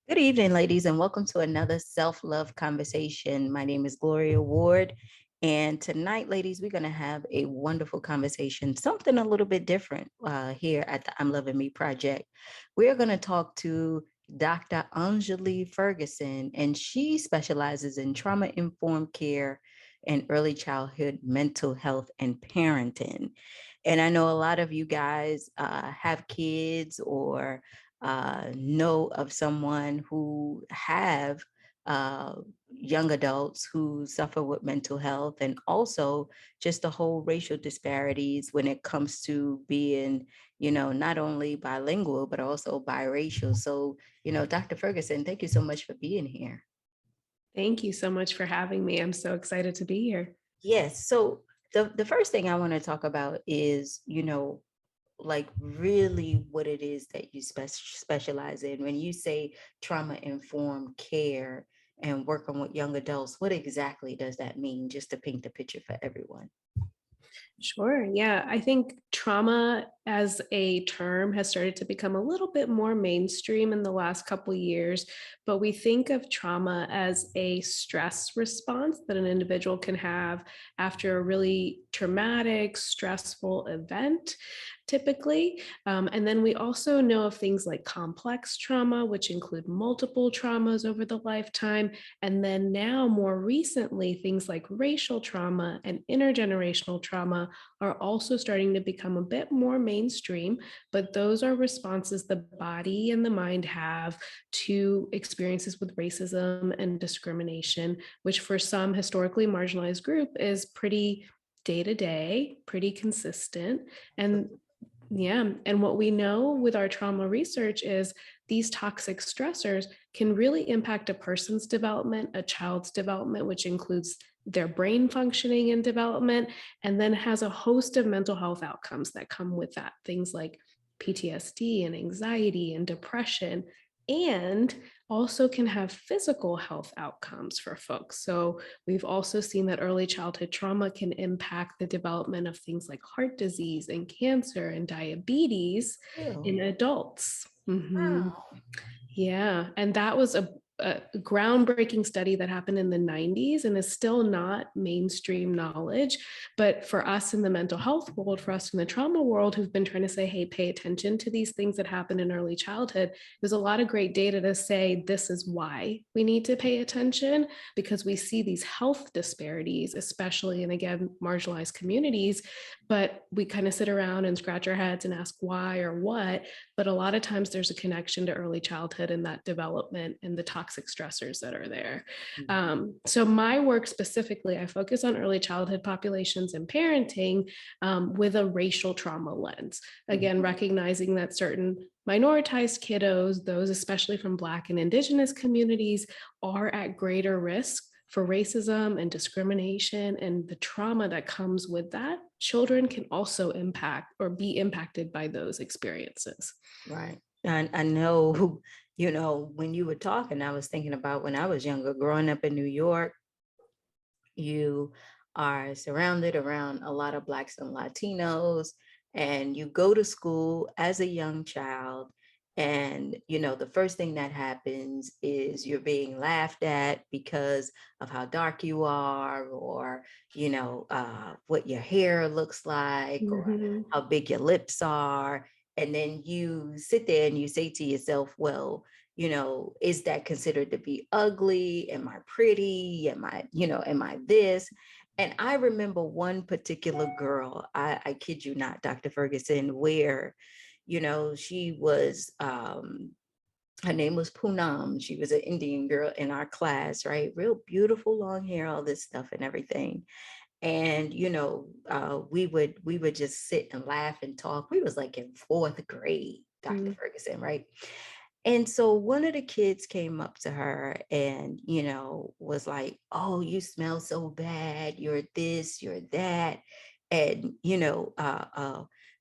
Good evening, ladies, and welcome to another self-love conversation. My name is Gloria Ward, and tonight, ladies, we're going to have a wonderful conversation, something a little bit different here at the I'm Loving Me Project. We're going to talk to Dr. Anjali Ferguson, and she specializes in trauma-informed care and early childhood mental health and parenting. And I know a lot of you guys have kids or know of someone who have young adults who suffer with mental health, and also just the whole racial disparities when it comes to being, not only bilingual, but also biracial. So, Dr. Ferguson, thank you so much for being here. Thank you so much for having me. I'm so excited to be here. Yes. So the first thing I want to talk about is, like really what it is that you specialize in. When you say trauma informed care and working with young adults, what exactly does that mean, just to paint the picture for everyone? Sure. Yeah. I think trauma as a term has started to become a little bit more mainstream in the last couple of years, but we think of trauma as a stress response that an individual can have after a really traumatic, stressful event, typically. And then we also know of things like complex trauma, which include multiple traumas over the lifetime. And then now, more recently, things like racial trauma and intergenerational trauma are also starting to become a bit more mainstream, but those are responses the body and the mind have to experiences with racism and discrimination, which for some historically marginalized group is pretty day to day, pretty consistent. And yeah. And what we know with our trauma research is these toxic stressors can really impact a person's development, a child's development, which includes their brain functioning and development, and then has a host of mental health outcomes that come with that. Things like PTSD and anxiety and depression, and also can have physical health outcomes for folks. So we've also seen that early childhood trauma can impact the development of things like heart disease and cancer and diabetes in Ew. adults. Mhm. Wow. Yeah, and that was a groundbreaking study that happened in the 90s and is still not mainstream knowledge. But for us in the mental health world, for us in the trauma world, who've been trying to say, hey, pay attention to these things that happen in early childhood, there's a lot of great data to say this is why we need to pay attention, because we see these health disparities, especially in, again, marginalized communities. But we kind of sit around and scratch our heads and ask why or what. But a lot of times there's a connection to early childhood and that development and the toxic stressors that are there. So my work specifically, I focus on early childhood populations and parenting with a racial trauma lens. Again, recognizing that certain minoritized kiddos, those especially from Black and Indigenous communities, are at greater risk for racism and discrimination and the trauma that comes with that. Children can also impact or be impacted by those experiences. Right. And I know, when you were talking, I was thinking about when I was younger, growing up in New York. You are surrounded around a lot of Blacks and Latinos, and you go to school as a young child. And, the first thing that happens is you're being laughed at because of how dark you are, or, what your hair looks like, or Mhm. how big your lips are. And then you sit there and you say to yourself, well, is that considered to be ugly? Am I pretty? Am I this? And I remember one particular girl, I kid you not, Dr. Ferguson, where, she was, her name was Poonam. She was an Indian girl in our class, right? Real beautiful long hair, all this stuff and everything. And, we would just sit and laugh and talk. We was like in fourth grade, Dr. Mm. Ferguson, right? And so one of the kids came up to her and, was like, oh, you smell so bad. You're this, you're that. And,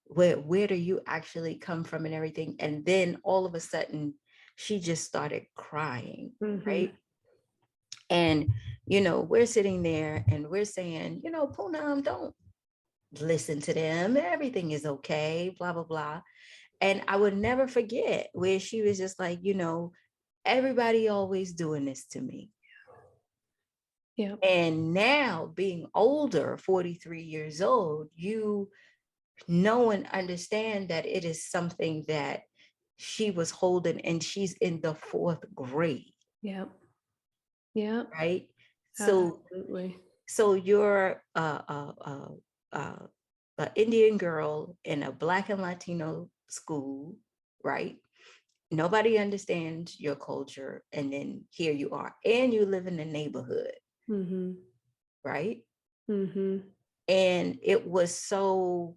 where do you actually come from and everything? And then all of a sudden, she just started crying, Mhm. right? And, we're sitting there and we're saying, Poonam, don't listen to them. Everything is okay, blah, blah, blah. And I would never forget where she was just like, everybody always doing this to me. Yeah. And now being older, 43 years old, you know and understand that it is something that she was holding, and she's in the fourth grade, Yeah. Yeah. right? So Absolutely. so you're uh, a Indian girl in a Black and Latino school, right? Nobody understands your culture, and then here you are, and you live in the neighborhood, Mm-hmm. right? Mm-hmm. And it was so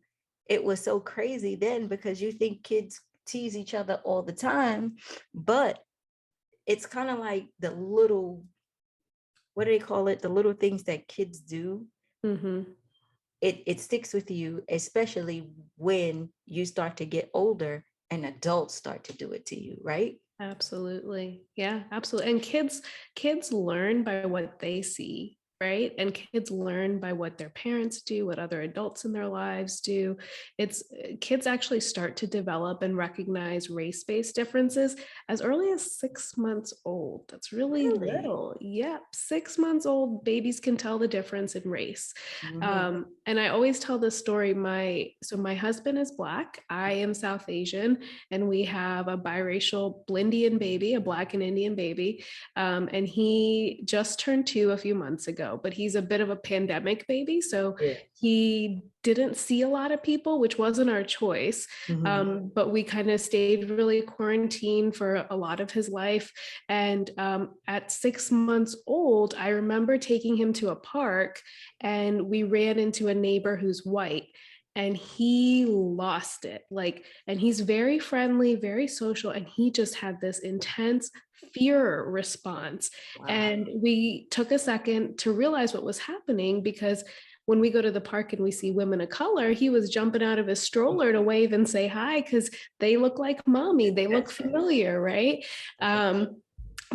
crazy then, because you think kids tease each other all the time, but it's kind of like the little, what do they call it, the little things that kids do. Mm-hmm. It sticks with you, especially when you start to get older and adults start to do it to you, right? Absolutely. Yeah, absolutely. And kids learn by what they see, right? And kids learn by what their parents do, what other adults in their lives do. It's kids actually start to develop and recognize race-based differences as early as 6 months old. That's really Really? little. Yep, 6 months old babies can tell the difference in race. Mm-hmm. And I always tell this story. My husband is Black, I am South Asian, and we have a biracial Blindian baby, a Black and Indian baby. And he just turned 2 a few months ago, but he's a bit of a pandemic baby. So Yeah. he didn't see a lot of people, which wasn't our choice. Mm-hmm. But we kind of stayed really quarantined for a lot of his life. And at 6 months old, I remember taking him to a park, and we ran into a neighbor who's white, and he lost it. Like, and he's very friendly, very social, and he just had this intense fear response. Wow. And we took a second to realize what was happening, because when we go to the park and we see women of color, he was jumping out of his stroller to wave and say hi, because they look like mommy, they look That's right. familiar, right? That's right.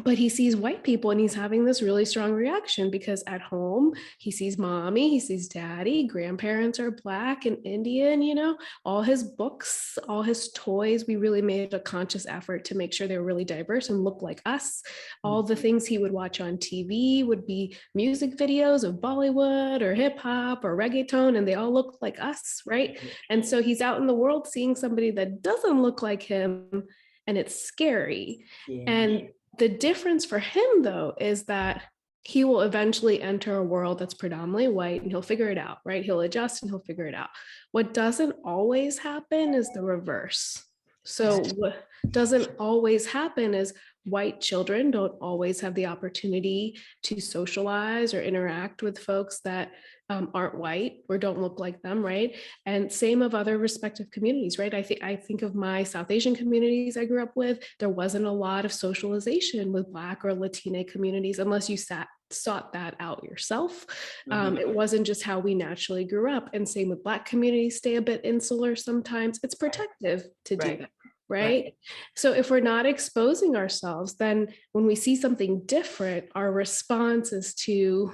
But he sees white people and he's having this really strong reaction, because at home he sees mommy, he sees daddy, grandparents are Black and Indian, all his books, all his toys. We really made a conscious effort to make sure they were really diverse and look like us. All the things he would watch on TV would be music videos of Bollywood or hip hop or reggaeton, and they all look like us, right? And so he's out in the world seeing somebody that doesn't look like him, and it's scary. Yeah. And the difference for him, though, is that he will eventually enter a world that's predominantly white, and he'll figure it out, right? He'll adjust and he'll figure it out. What doesn't always happen is the reverse. So, what doesn't always happen is white children don't always have the opportunity to socialize or interact with folks that aren't white or don't look like them, right? And same of other respective communities, right? I think of my South Asian communities I grew up with. There wasn't a lot of socialization with Black or Latina communities unless you sought that out yourself. Mm-hmm. It wasn't just how we naturally grew up. And same with Black communities, stay a bit insular sometimes. It's protective to do Right. that. Right. Right. So if we're not exposing ourselves, then when we see something different, our response is to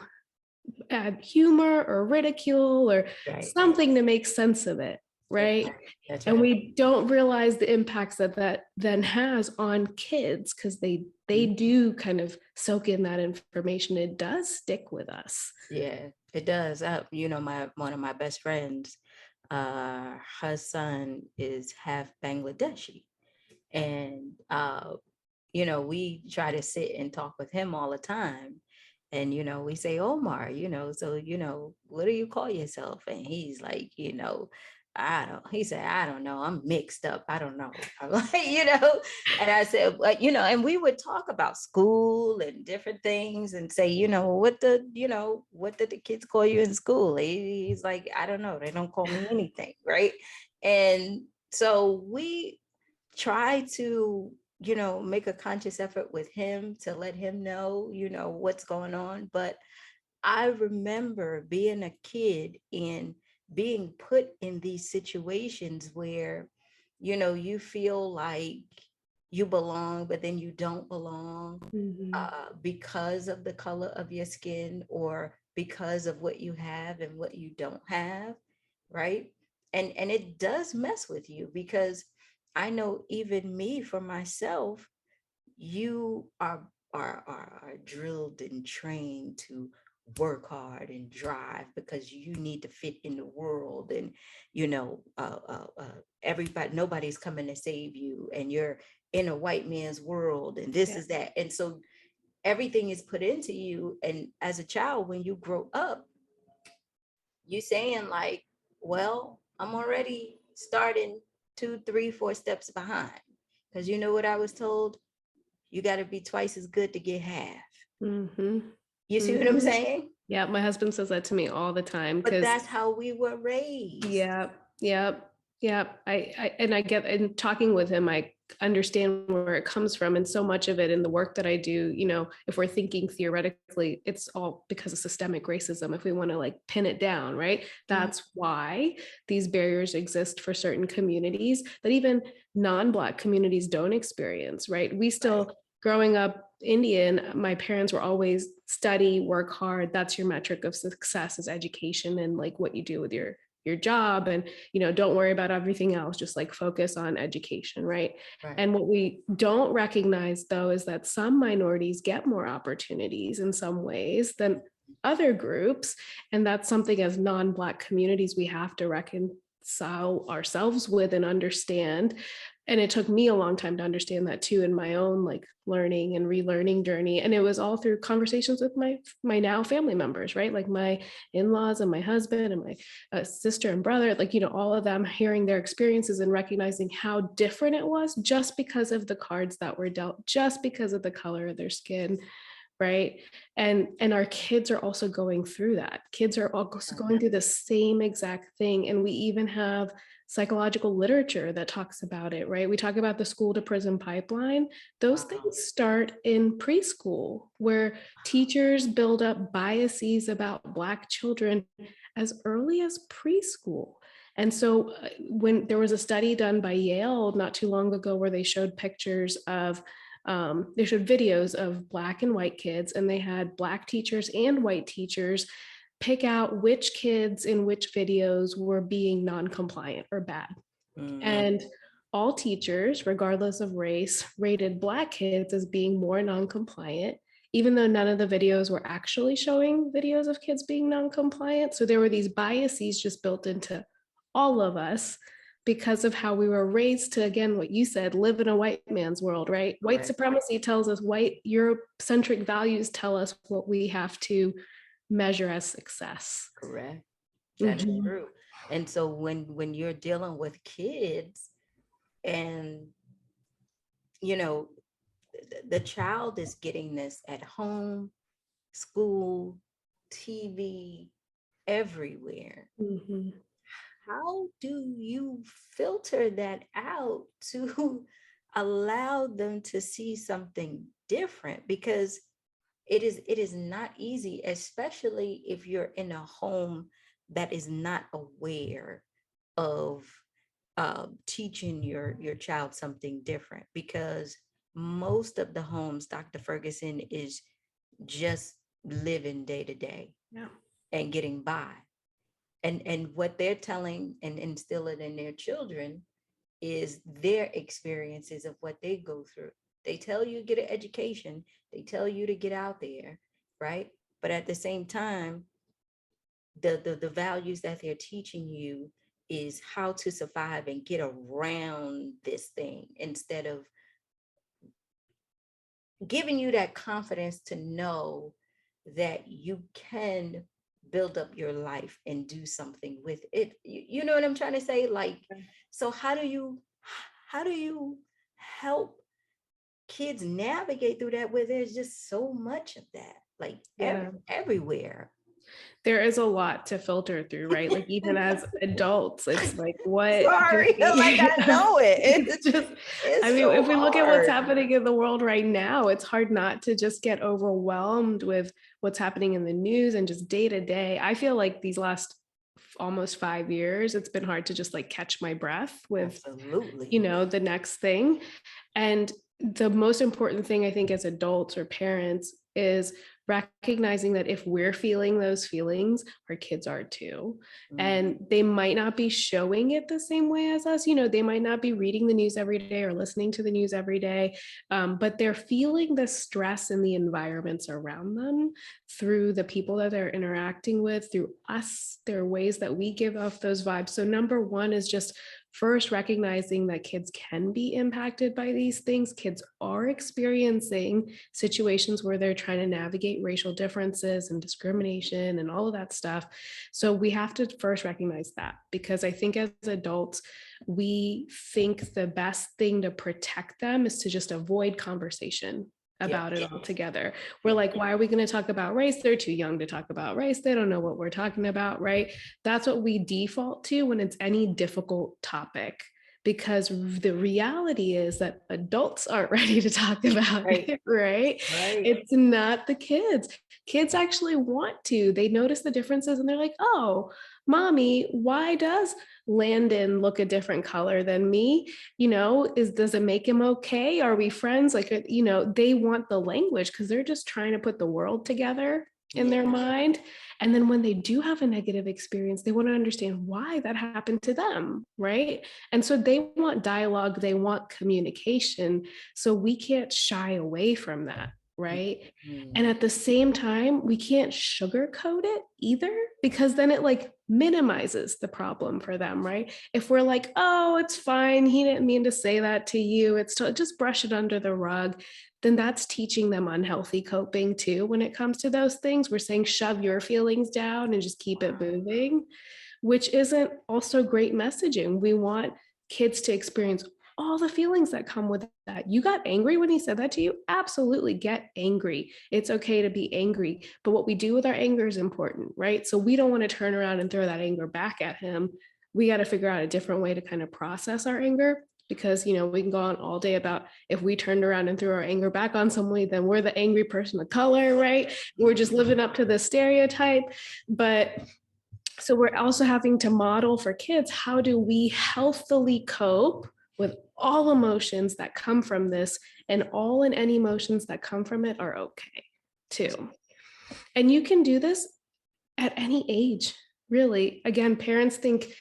add humor or ridicule or Right. something to make sense of it, That's right? right. That's And right. we don't realize the impacts that then has on kids, because they do kind of soak in that information. It does stick with us. Yeah, it does. My one of my best friends, her son is half Bangladeshi, and we try to sit and talk with him all the time. And we say, Omar, so what do you call yourself? And he's like, he said, I don't know, I'm mixed up, I don't know. I'm like, and I said, but and we would talk about school and different things and say, what did the kids call you in school? He's like, I don't know, they don't call me anything, right? And so we try to make a conscious effort with him to let him know what's going on. But I remember being a kid and being put in these situations where you feel like you belong, but then you don't belong, Mhm. because of the color of your skin, or because of what you have and what you don't have, right? And it does mess with you, because I know even me, for myself, you are drilled and trained to work hard and drive because you need to fit in the world, and you know everybody, nobody's coming to save you, and you're in a white man's world, and this Yeah. is that, and so everything is put into you. And as a child, when you grow up, you saying like, well, I'm already starting 2, 3, 4 steps behind, because you know what I was told, you got to be twice as good to get half. Mm-hmm. You see what I'm Mm-hmm. saying? Yeah, my husband says that to me all the time But because that's how we were raised. yeah, yeah, yeah. I get, and talking with him, I understand where it comes from. And so much of it in the work that I do, if we're thinking theoretically, it's all because of systemic racism. If we want to like pin it down, right? Mhm. That's why these barriers exist for certain communities that even non-Black communities don't experience, right? We Right. still, growing up Indian, my parents were always study, work hard. That's your metric of success, is education and like what you do with your job. And don't worry about everything else, just like focus on education, right? Right. And what we don't recognize though is that some minorities get more opportunities in some ways than other groups. And that's something as non-Black communities we have to reconcile ourselves with and understand. And it took me a long time to understand that too, in my own like learning and relearning journey. And it was all through conversations with my now family members, right? Like my in-laws and my husband and my sister and brother, like all of them, hearing their experiences and recognizing how different it was just because of the cards that were dealt, just because of the color of their skin, right? And our kids are also going through that. Kids are also going through the same exact thing. And we even have psychological literature that talks about it, right? We talk about the school to prison pipeline. Those Wow. things start in preschool, where teachers build up biases about Black children as early as preschool. And so when there was a study done by Yale not too long ago where they showed pictures of they showed videos of Black and white kids, and they had Black teachers and white teachers pick out which kids in which videos were being non-compliant or bad. Mhm. And all teachers, regardless of race, rated Black kids as being more non-compliant, even though none of the videos were actually showing videos of kids being non-compliant. So there were these biases just built into all of us because of how we were raised to, again, what you said, live in a white man's world, right? White Correct. supremacy tells us, white Eurocentric values tell us what we have to measure as success. Correct. That is Mhm. true. And so when you're dealing with kids, and you know the child is getting this at home, school, TV, everywhere, Mhm. how do you filter that out to allow them to see something different? Because it is not easy, especially if you're in a home that is not aware of teaching your child something different. Because most of the homes, Dr. Ferguson, is just living day to day Yeah. and getting by, and what they're telling and instilling in their children is their experiences of what they go through. They tell you to get an education, they tell you to get out there, right? But at the same time, the values that they're teaching you is how to survive and get around this thing, instead of giving you that confidence to know that you can build up your life and do something with it. You know what I'm trying to say? Like, so how do you help kids navigate through that, where there's just so much of that, like Yeah. everywhere? There is a lot to filter through, right? Like even as adults, it's like, what do Sorry, like we, I know it. it's just, I It's mean, so if we look at what's hard. happening in the world right now, it's hard not to just get overwhelmed with what's happening in the news and just day to day. I feel like these last almost 5 years, it's been hard to just like catch my breath with, Absolutely. the next thing. And the most important thing I think as adults or parents is recognizing that if we're feeling those feelings, our kids are too. And Mhm. they might not be showing it the same way as us. They might not be reading the news every day or listening to the news every day, but they're feeling the stress in the environments around them through the people that they're interacting with, through us. There are ways that we give off those vibes. So, number one is just first recognizing that kids can be impacted by these things. Kids are experiencing situations where they're trying to navigate racial differences and discrimination and all of that stuff. So we have to first recognize that, because I think as adults, we think the best thing to protect them is to just avoid conversation Yep. about it altogether. We're Yep. like, why are we going to talk about race? They're too young to talk about race. They don't know what we're talking about, right? That's what we default to when it's any difficult topic, because the reality is that adults aren't ready to talk about Right. it, right? Right. It's not the kids. Kids actually want to. They notice the differences and they're like, oh, mommy, why does Landon look a different color than me? Does it make him okay? Are we friends? Like, they want the language because they're just trying to put the world together in their Yeah. mind. And then when they do have a negative experience, they want to understand why that happened to them, right? And so they want dialogue, they want communication. So we can't shy away from that, right? And Mhm. at the same time, we can't sugarcoat it either, because then it like minimizes the problem for them, right? If we're like, oh, it's fine, he didn't mean to say that to you, just brush it under the rug, then that's teaching them unhealthy coping too. When it comes to those things, we're saying shove your feelings down and just keep it moving, which isn't also great messaging. We want kids to experience all the feelings that come with that. You got angry when he said that to you? Absolutely get angry. It's okay to be angry. But what we do with our anger is important, right? So we don't want to turn around and throw that anger back at him. We got to figure out a different way to kind of process our anger, because we can go on all day about if we turned around and threw our anger back on somebody, then we're the angry person of color, right? We're just living up to the stereotype. But so we're also having to model for kids, how do we healthily cope with all emotions that come from this, and all and any emotions that come from it are okay too. And you can do this at any age, really. Again, parents think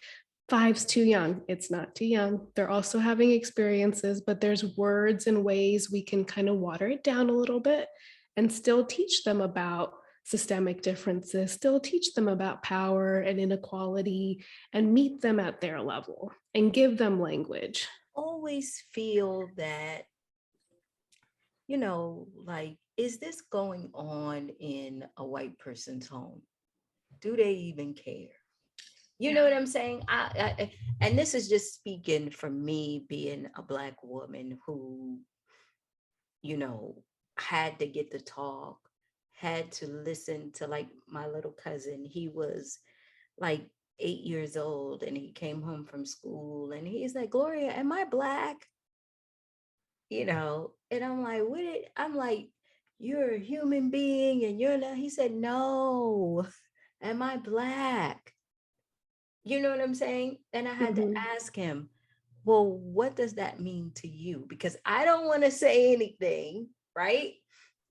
five's too young. It's not too young. They're also having experiences, but there's words and ways we can kind of water it down a little bit and still teach them about systemic differences, still teach them about power and inequality, and meet them at their level and give them language. Always feel that, like, is this going on in a white person's home? Do they even care? You Yeah. know what I'm saying? And this is just speaking for me being a Black woman who, you know, had to get to talk, had to listen to, like, my little cousin. He was like 8 years old and he came home from school and he's like, Gloria, am I Black? And I'm like, I'm like, you're a human being and you're not. He said, no, am I Black? You know what I'm saying? And I had to Mhm. ask him, well, what does that mean to you? Because I don't want to say anything, right?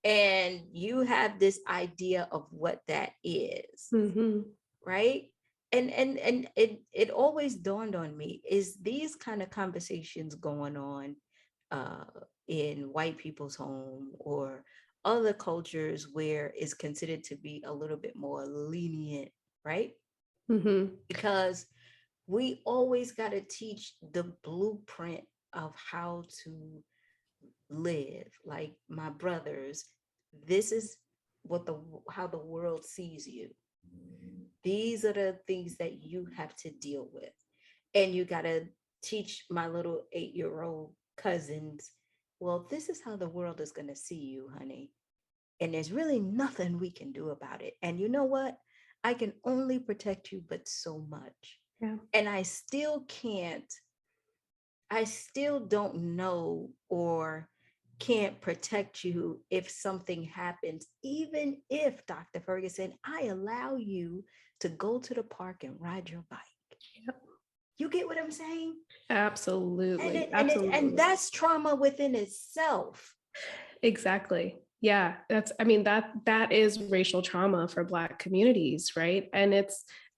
And you have this idea of what that is, Mhm. right? And it always dawned on me, is these kind of conversations going on uh in white people's home or other cultures where it's considered to be a little bit more lenient, right? Mhm. Because we always got to teach the blueprint of how to live. Like my brothers, this is what the how the world sees you. These are the things that you have to deal with. And you got to teach my little 8-year-old cousins, well, this is how the world is going to see you, honey. And there's really nothing we can do about it. And you know what? I can only protect you, but so much. Yeah. And I still don't know or can't protect you if something happens, even if, Dr. Ferguson, I allow you to go to the park and ride your bike. Yep. You get what I'm saying? And Absolutely. it, and it, and Absolutely. that's trauma within itself. Exactly. Yeah, I mean, that is racial trauma for Black communities, right? And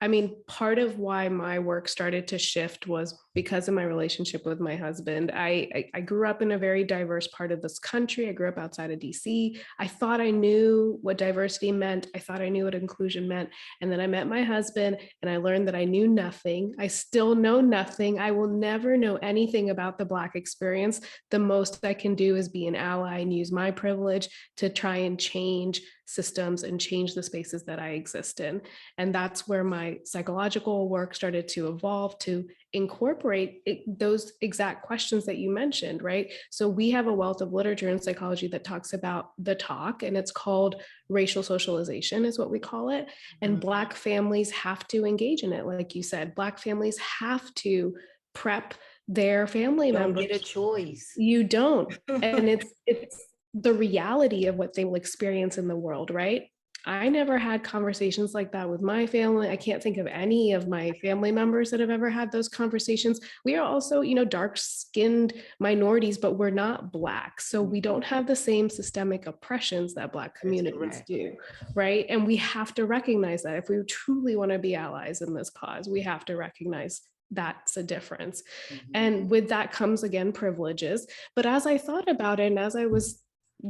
I mean, part of why my work started to shift was because of my relationship with my husband. I grew up in a very diverse part of this country. I grew up outside of DC. I thought I knew what diversity meant. I thought I knew what inclusion meant. And then I met my husband and I learned that I knew nothing. I still know nothing. I will never know anything about the Black experience. The most I can do is be an ally and use my privilege to try and change systems and change the spaces that I exist in. And that's where my psychological work started to evolve to incorporate those exact questions that you mentioned, right? So we have a wealth of literature in psychology that talks about the talk, and it's called racial socialization, is what we call it. And Mhm. Black families have to engage in it. Like you said, Black families have to prep their family Don't get a members. choice. You don't. And it's the reality of what they will experience in the world, right? I never had conversations like that with my family. I can't think of any of my family members that have ever had those conversations. We are also, dark skinned minorities, but we're not Black. So we don't have the same systemic oppressions that Black That's communities correct. do, right? And we have to recognize that if we truly want to be allies in this cause, we have to recognize that's a difference. Mhm. And with that comes again privileges. But as I thought about it and as I was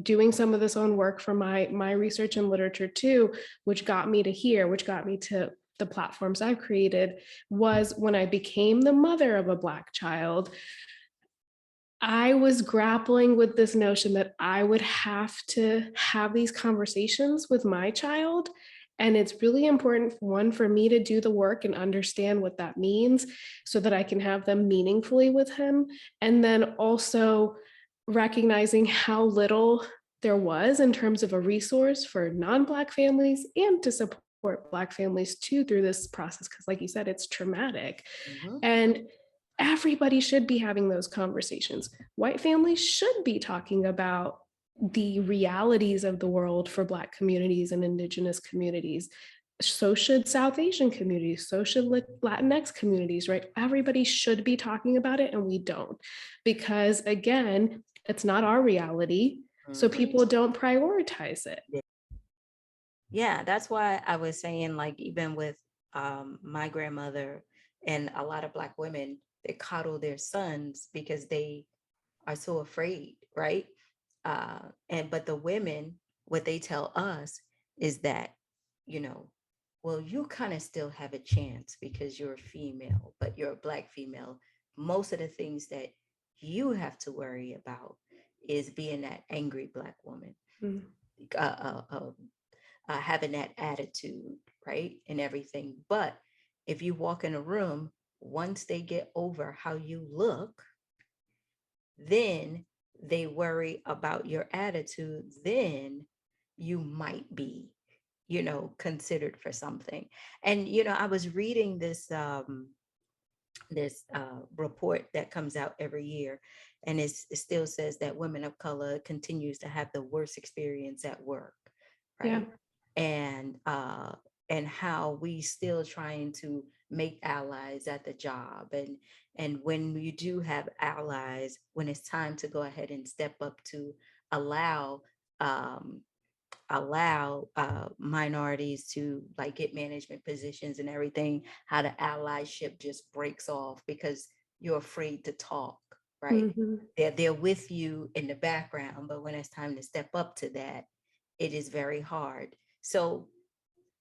doing some of this own work for my research and literature too, which got me to here, which got me to the platforms I've created, was when I became the mother of a Black child, I was grappling with this notion that I would have to have these conversations with my child. And it's really important, one, for me to do the work and understand what that means so that I can have them meaningfully with him. And then also recognizing how little there was in terms of a resource for non-Black families and to support Black families too through this process. Because, like you said, it's traumatic. Mhm. And everybody should be having those conversations. White families should be talking about the realities of the world for Black communities and Indigenous communities. So should South Asian communities, so should Latinx communities, right? Everybody should be talking about it, and we don't. Because again, it's not our reality. So Mhm. people don't prioritize it. Yeah, that's why I was saying, like, even with my grandmother and a lot of Black women, they coddle their sons because they are so afraid, right? And but the women, what they tell us is that, you know, well, you kind of still have a chance because you're a female, but you're a Black female. Most of the things that you have to worry about is being that angry Black woman, Mm, uh, uh, uh, having that attitude, right? And everything. But if you walk in a room, once they get over how you look, then they worry about your attitude, then you might be, considered for something. And I was reading this report that comes out every year, and it still says that women of color continues to have the worst experience at work, yeah. right? And how we still trying to make allies at the job, and when you do have allies, when it's time to go ahead and step up to allow um, minorities to like get management positions and everything, how the allyship just breaks off because you're afraid to talk, right? Mhm. They're with you in the background, but when it's time to step up to that, it is very hard. So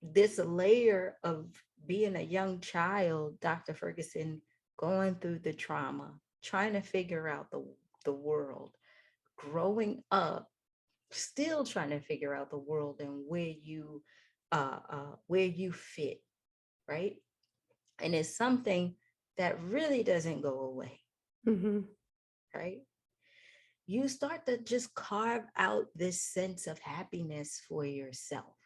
this layer of being a young child, Dr. Ferguson, going through the trauma, trying to figure out the world, growing up, still trying to figure out the world and where you fit, right? And it's something that really doesn't go away, Mhm. right? You start to just carve out this sense of happiness for yourself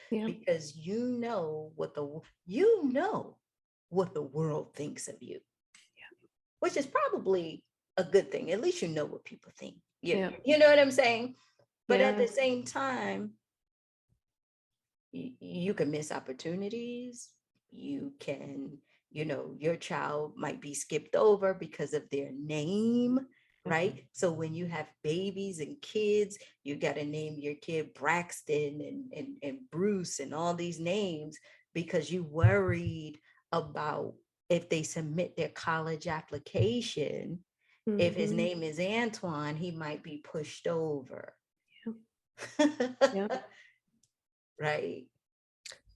Yeah. because you know what the world thinks of you, which is probably a good thing. At least you know what people think. You, Yeah. you know what I'm saying? But at Yeah. the same time, you can miss opportunities. You can, your child might be skipped over because of their name, right? So when you have babies and kids, you got to name your kid Braxton and Bruce and all these names because you worried about if they submit their college application, if his Mhm. name is Antoine, he might be pushed over. Yeah. Right.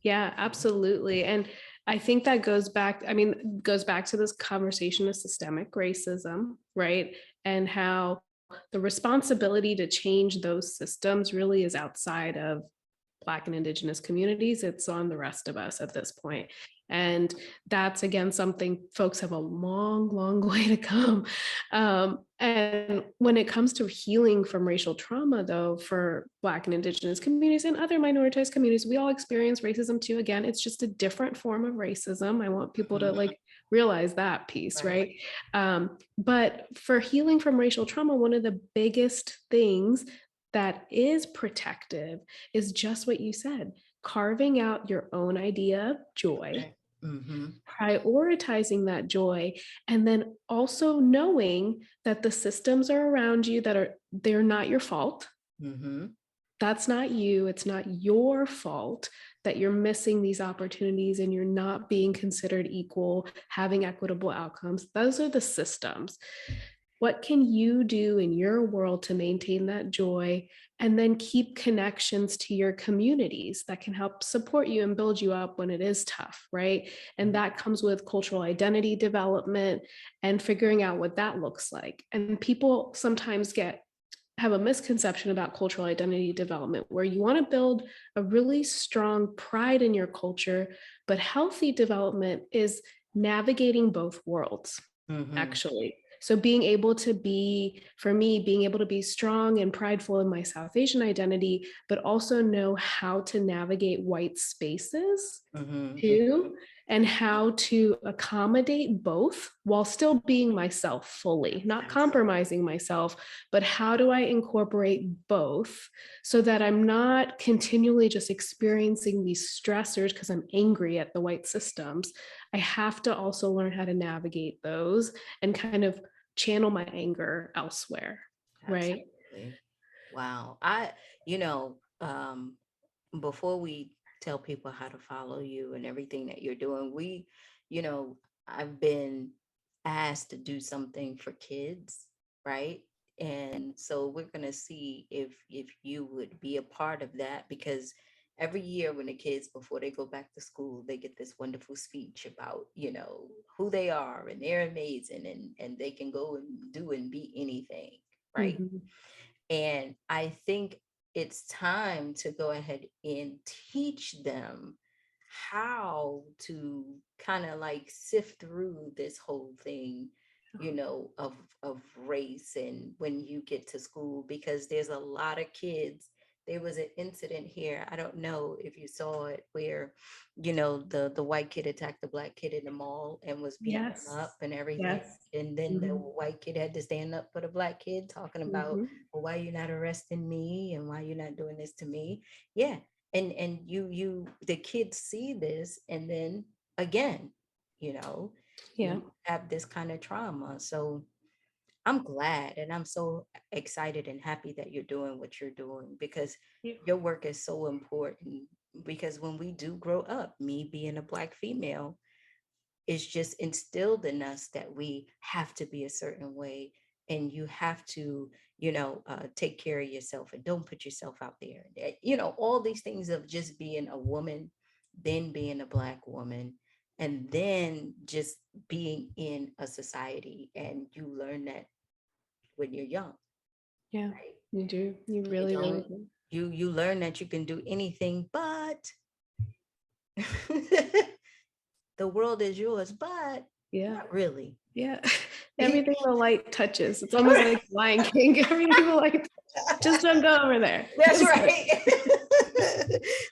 Yeah, absolutely. And I think that goes back to this conversation of systemic racism, right? And how the responsibility to change those systems really is outside of Black and Indigenous communities. It's on the rest of us at this point. And that's again something folks have a long, long way to come. And when it comes to healing from racial trauma, though, for Black and Indigenous communities and other minoritized communities, we all experience racism too. Again, it's just a different form of racism. I want people to Mhm. like realize that piece, Right. right? But for healing from racial trauma, one of the biggest things that is protective is just what you said, carving out your own idea of joy, Right. Mm-hmm. prioritizing that joy, and then also knowing that the systems are around you they're not your fault. Mm-hmm. That's not you. It's not your fault that you're missing these opportunities and you're not being considered equal, having equitable outcomes. Those are the systems. What can you do in your world to maintain that joy and then keep connections to your communities that can help support you and build you up when it is tough, right? And that comes with cultural identity development and figuring out what that looks like. And people sometimes have a misconception about cultural identity development where you want to build a really strong pride in your culture, but healthy development is navigating both worlds, Mm-hmm. actually. So being able to be, for me, being able to be strong and prideful in my South Asian identity, but also know how to navigate white spaces Mm-hmm. too, and how to accommodate both while still being myself fully, not compromising myself, but how do I incorporate both so that I'm not continually just experiencing these stressors because I'm angry at the white systems. I have to also learn how to navigate those and kind of channel my anger elsewhere, right? Absolutely. Wow. I, you know, before we tell people how to follow you and everything that you're doing, you know, I've been asked to do something for kids, right? And so we're gonna see if you would be a part of that because every year when the kids before they go back to school, they get this wonderful speech about, who they are and they're amazing and they can go and do and be anything, right? Mhm. And I think it's time to go ahead and teach them how to kind of like sift through this whole thing, of race and when you get to school, because there's a lot of kids. There was an incident here. I don't know if you saw it where, the white kid attacked the black kid in the mall and was beating him Yes. up and everything. Yes. And then the Mhm. white kid had to stand up for the black kid talking about, Mhm. well, why you not arresting me and why you're not doing this to me. Yeah. And you the kids see this, and then again, you know Yeah. you have this kind of trauma. So I'm glad and I'm so excited and happy that you're doing what you're doing, because Yeah. your work is so important. Because when we do grow up, me being a black female, it's just instilled in us that we have to be a certain way, and you have to, take care of yourself and don't put yourself out there. All these things of just being a woman, then being a black woman, and then just being in a society, and you learn that when you're young, Yeah. right? You do. You You really, really don't. do. You learn that you can do anything, but the world is yours, but Yeah. not really. Yeah. Everything the light touches. It's almost like Lion King. Everything the light just don't go over there. That's Just right.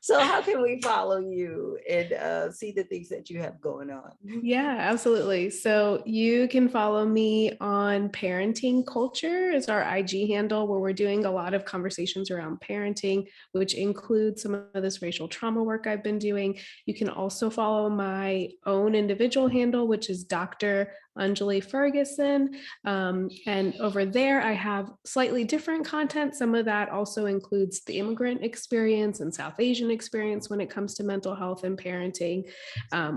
So how can we follow you and see the things that you have going on? yeah, absolutely. So you can follow me on Parenting Culture is our IG handle, where we're doing a lot of conversations around parenting, which includes some of this racial trauma work I've been doing. You can also follow my own individual handle, which is Dr. Anjali Ferguson. And over there, I have slightly different content. Some of that also includes the immigrant experience and South Asian experience when it comes to mental health and parenting,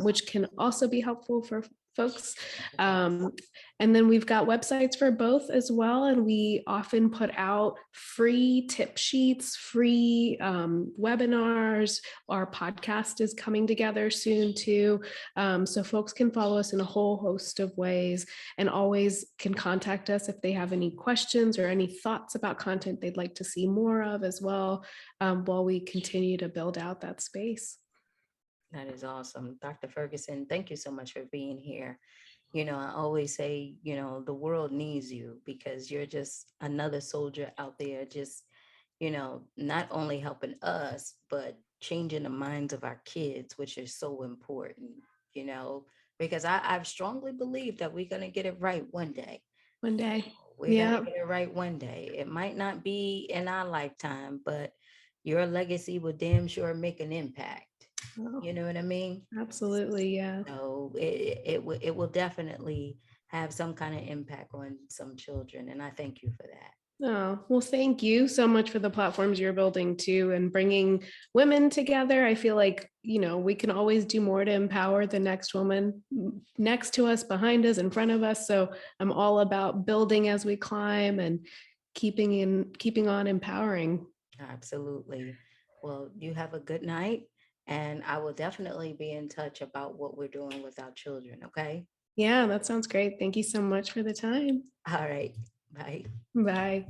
which can also be helpful for folks. Um, and then we've got websites for both as well. And we often put out free tip sheets, free webinars. Our podcast is coming together soon too. So folks can follow us in a whole host of ways and always can contact us if they have any questions or any thoughts about content they'd like to see more of as well, while we continue to build out that space. That is awesome. Dr. Ferguson, thank you so much for being here. I always say, the world needs you because you're just another soldier out there, just, not only helping us, but changing the minds of our kids, which is so important, you know, because I've strongly believed that we're going to get it right one day. One day. We're going to Yeah. get it right one day. It might not be in our lifetime, but your legacy will damn sure make an impact. Oh, You know what I mean? absolutely. Yeah. So it will definitely have some kind of impact on some children, and I thank you for that. Oh, well, thank you so much for the platforms you're building too and bringing women together. I feel like, we can always do more to empower the next woman next to us, behind us, in front of us. So I'm all about building as we climb and keeping on empowering. Absolutely. Well, you have a good night, and I will definitely be in touch about what we're doing with our children. Okay. Yeah, that sounds great. Thank you so much for the time. All right. Bye. Bye.